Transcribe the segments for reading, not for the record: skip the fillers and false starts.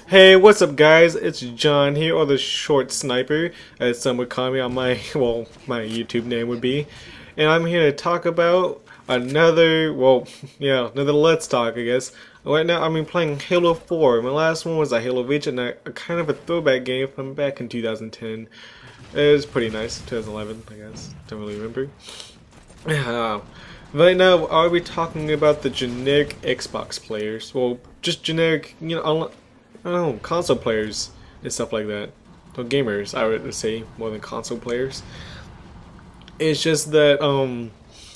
Hey, what's up guys? It's John here, or the Short Sniper, as some would call me on my, my YouTube name would be. And I'm here to talk about another, another Let's Talk, I guess. Right now, I'm playing Halo 4. My last one was a Halo Reach, and a kind of a throwback game from back in 2010. It was pretty nice, 2011, I guess. Don't really remember. Right now, are we talking about the generic Xbox players? Well, just generic, I don't know, console players and stuff like that. Or gamers, I would say, more than console players. It's just that I want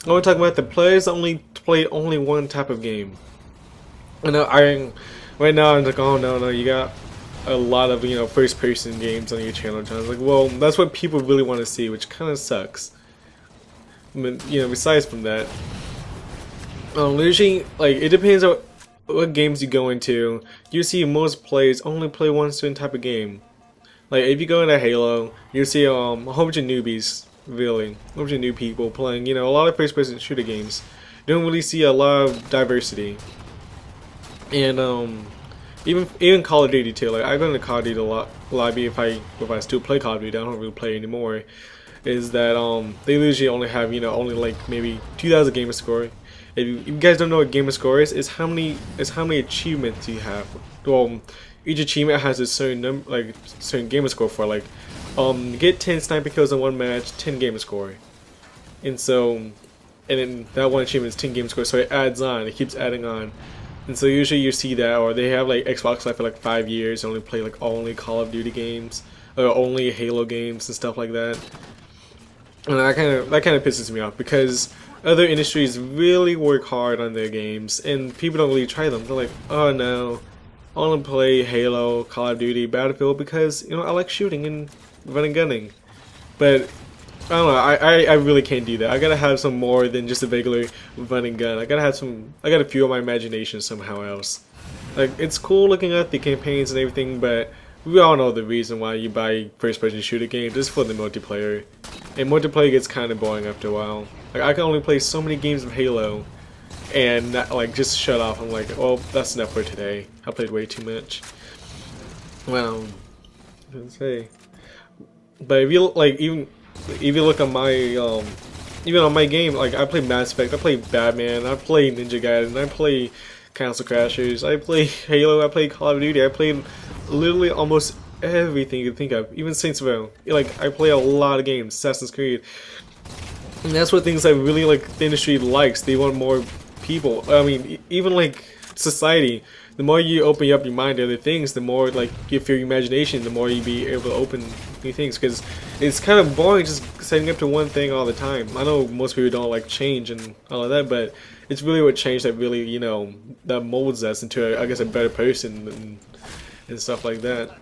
to talk about the players that only play only one type of game. And right now I'm like, oh no, you got a lot of first person games on your channel. And I was like, well, that's what people really want to see, which kind of sucks. But besides from that, usually it depends on what games you go into. You see most players only play one certain type of game. Like if you go into Halo, you see a whole bunch of newbies, really, a whole bunch of new people playing. A lot of first-person shooter games. You don't really see a lot of diversity. And even Call of Duty too. Like I go into Call of Duty a lot. Lobby if I still play Call of Duty, I don't really play anymore. Is that they usually only have only like maybe 2,000 gamer score. If you guys don't know what gamer score is how many achievements you have. Well, each achievement has a certain certain gamer score for. Like, get 10 sniper kills in one match, 10 gamer score, and then that one achievement is 10 gamer score. So it adds on, it keeps adding on, and so usually you see that, or they have like Xbox Live for like 5 years, only play like only Call of Duty games, or only Halo games and stuff like that, and that kind of pisses me off because other industries really work hard on their games, and people don't really try them. They're like, oh no, I want to play Halo, Call of Duty, Battlefield because I like shooting and running gunning. But I don't know, I really can't do that. I gotta have some more than just a regular running gun. I gotta fuel my imagination somehow else. Like, it's cool looking at the campaigns and everything, but we all know the reason why you buy first-person shooter games, just for the multiplayer. And multiplayer gets kind of boring after a while. Like, I can only play so many games of Halo, and not, just shut off. I'm like, oh, that's enough for today. I played way too much. Well, let's say. But if you even if you look at my even on my game, like I play Mass Effect, I play Batman, I play Ninja Gaiden, I play Castle Crashers, I play Halo, I play Call of Duty, I played literally almost everything you can think of, even Saints Row. Like, I play a lot of games, Assassin's Creed. And that's what things I really the industry likes. They want more people. I mean, even society, the more you open up your mind to other things, the more you feel your imagination, the more you be able to open new things. Because it's kind of boring just setting up to one thing all the time. I know most people don't like change and all of that, but it's really what change that really that molds us into I guess a better person and stuff like that.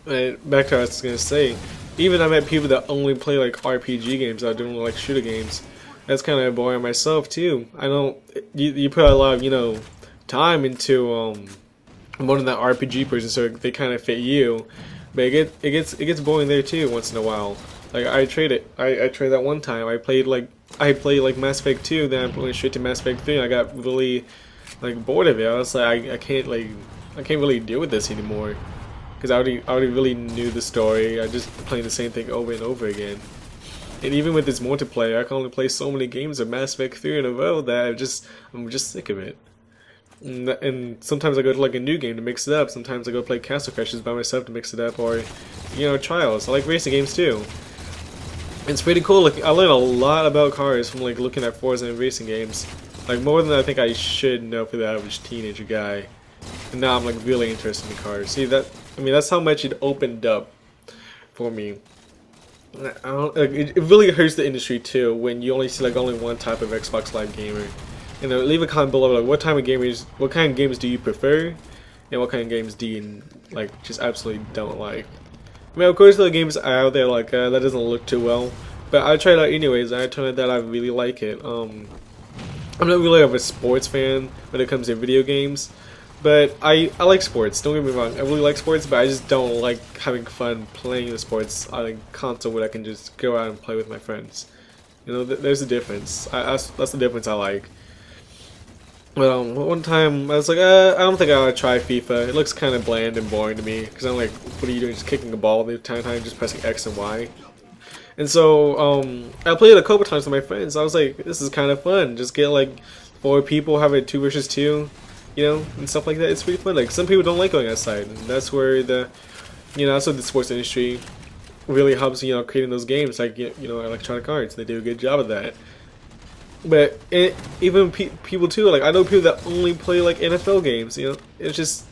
And back to what I was gonna say, even I met people that only play RPG games that don't shooter games. That's kind of boring myself too. I don't. You put a lot of time into more than that RPG person, so they kind of fit you. But it gets boring there too once in a while. Like I traded that one time. I played Mass Effect 2, then I went straight to Mass Effect 3, and I got really bored of it. I was like, I can't really deal with this anymore. Because I already really knew the story. I just playing the same thing over and over again. And even with this multiplayer, I can only play so many games of Mass Effect 3 in a row that I'm just sick of it. And sometimes I go to a new game to mix it up. Sometimes I go play Castle Crashers by myself to mix it up, or Trials. I like racing games too. It's pretty cool. I learned a lot about cars from looking at Forza and racing games. More than I think I should know for the average teenager guy. And now I'm really interested in cars. See that? I mean, that's how much it opened up for me. It really hurts the industry too when you only see only one type of Xbox Live gamer. Leave a comment below what kind of games do you prefer, and what kind of games do you just absolutely don't like. I mean, of course there are games out there that doesn't look too well, but I tried it out anyways, and I told it that I really like it. I'm not really of a sports fan when it comes to video games. But I like sports, don't get me wrong, I really like sports, but I just don't like having fun playing the sports on a console where I can just go out and play with my friends. There's a difference. That's the difference I like. But one time I was like, I don't think I would try FIFA. It looks kind of bland and boring to me because I'm like, what are you doing? Just kicking a ball the entire time, just pressing X and Y. And so I played it a couple times with my friends. I was like, this is kind of fun. Just get like 4 people, have it 2 versus 2, you know, and stuff like that. It's pretty fun. Like some people don't like going outside, and that's where that's what the sports industry really helps. Creating those games like Electronic Arts. They do a good job of that. But even people too, like I know people that only play like NFL games. It's just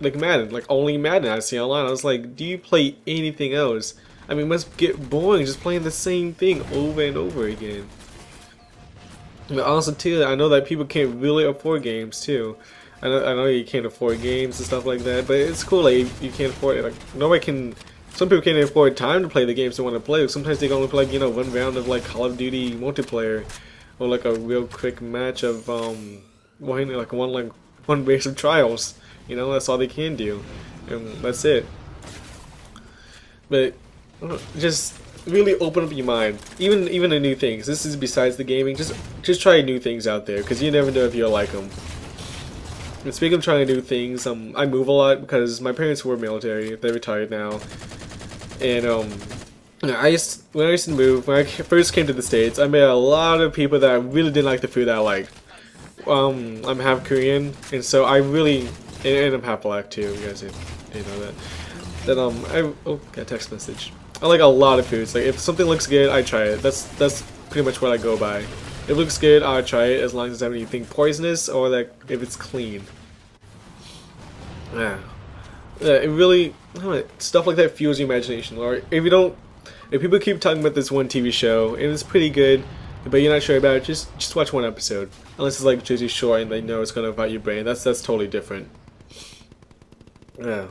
like Madden, like only Madden. I see online. I was like, do you play anything else? I mean, it must get boring just playing the same thing over and over again. But also too, I know that people can't really afford games too. I know you can't afford games and stuff like that, but it's cool. Like you can't afford it. Like nobody can. Some people can't afford time to play the games they want to play. Sometimes they can only play like one round of like Call of Duty multiplayer. Or like a real quick match of one race of trials. That's all they can do, and that's it. But just really open up your mind, even to new things. This is besides the gaming. Just try new things out there because you never know if you'll like them. And speaking of trying new things, I move a lot because my parents were military. They're retired now, and when I used to move, when I first came to the States, I met a lot of people that really didn't like the food that I liked. I'm half Korean, and so and I'm half black too. You guys didn't know that. Got a text message. I like a lot of foods. Like if something looks good, I try it. That's pretty much what I go by. If it looks good, I'll try it as long as it doesn't have anything poisonous or like if it's clean. Yeah. It really stuff like that fuels your imagination. Or if people keep talking about this one TV show and it's pretty good, but you're not sure about it, just watch one episode. Unless it's like Jersey Shore and they know it's gonna affect your brain. That's totally different. Yeah.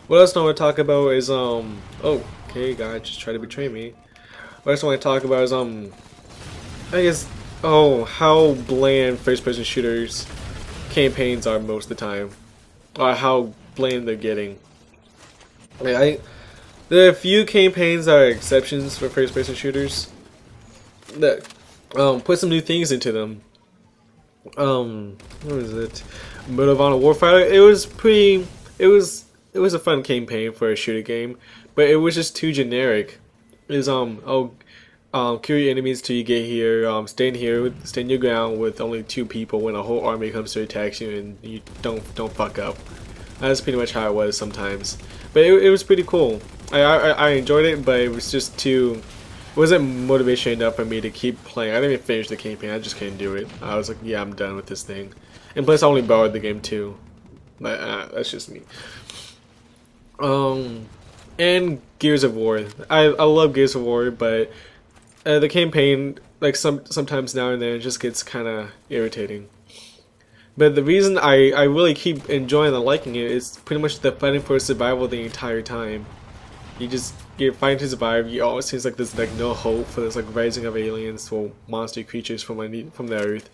What else I want to talk about is okay, God, just try to betray me. What else I want to talk about is I guess how bland first-person shooters campaigns are most of the time, or how bland they're getting. There are a few campaigns that are exceptions for first-person shooters that put some new things into them. What was it? Medal of Honor Warfighter. It was a fun campaign for a shooter game, but it was just too generic. It was kill your enemies till you get here. Stand your ground with only 2 people when a whole army comes to attack you, and you don't fuck up. That's pretty much how it was sometimes. But it was pretty cool. I enjoyed it, but it was just too. It wasn't motivation enough for me to keep playing. I didn't even finish the campaign. I just couldn't do it. I was like, yeah, I'm done with this thing. And plus, I only borrowed the game too. But that's just me. And Gears of War. I love Gears of War, but the campaign, like sometimes now and then, it just gets kind of irritating. But the reason I really keep enjoying and liking it is pretty much the fighting for survival the entire time. You're fighting to survive. You always seems like there's like no hope for this like rising of aliens or monster creatures from the earth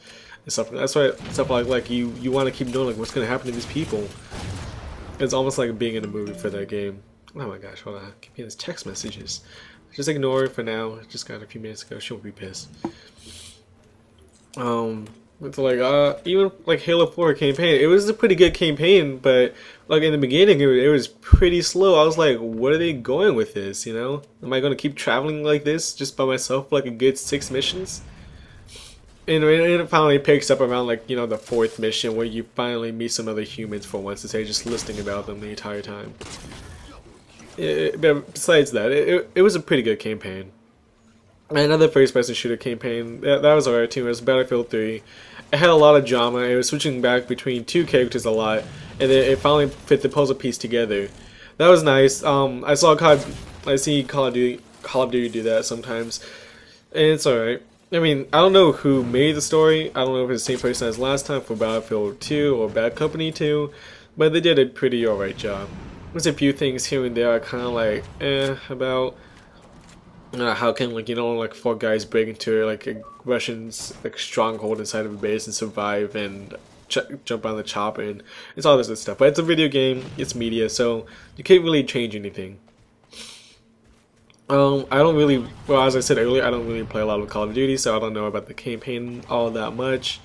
and stuff. That's why stuff like you want to keep knowing like what's gonna happen to these people. It's almost like being in a movie for that game. Oh my gosh, hold on. I keep getting these text messages. Just ignore it for now. It just got a few minutes ago. She won't be pissed. It's like even like Halo 4 campaign, it was a pretty good campaign, but like in the beginning it was pretty slow. I was like, what are they going with this, Am I gonna keep traveling like this just by myself for like a good 6 missions? And it finally picks up around like, the 4th mission where you finally meet some other humans for once instead of just listening about them the entire time. But besides that, it was a pretty good campaign. Another first-person shooter campaign, that was alright too, it was Battlefield 3. It had a lot of drama, it was switching back between 2 characters a lot, and then it finally fit the puzzle piece together. That was nice. I see Call of Duty do that sometimes, and it's alright. I mean, I don't know who made the story, I don't know if it's the same person as last time for Battlefield 2 or Bad Company 2, but they did a pretty alright job. There's a few things here and there I kind of like, about how can like 4 guys break into like a Russian's like stronghold inside of a base and survive and jump on the chopper, and it's all this other stuff. But it's a video game, it's media, so you can't really change anything. I don't really, well, as I said earlier, I don't really play a lot of Call of Duty, so I don't know about the campaign all that much.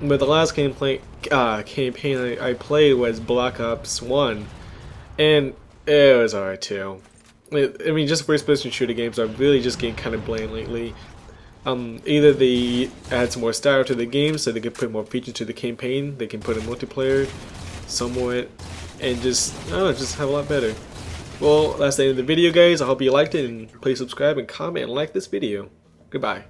But the last campaign I played was Black Ops 1, and it was alright too. I mean, just first-person shooter games are really just getting kind of bland lately. Either they add some more style to the game so they can put more features to the campaign, they can put in multiplayer somewhat, and just, I don't know, just have a lot better. Well, that's the end of the video, guys. I hope you liked it, and please subscribe and comment and like this video. Goodbye.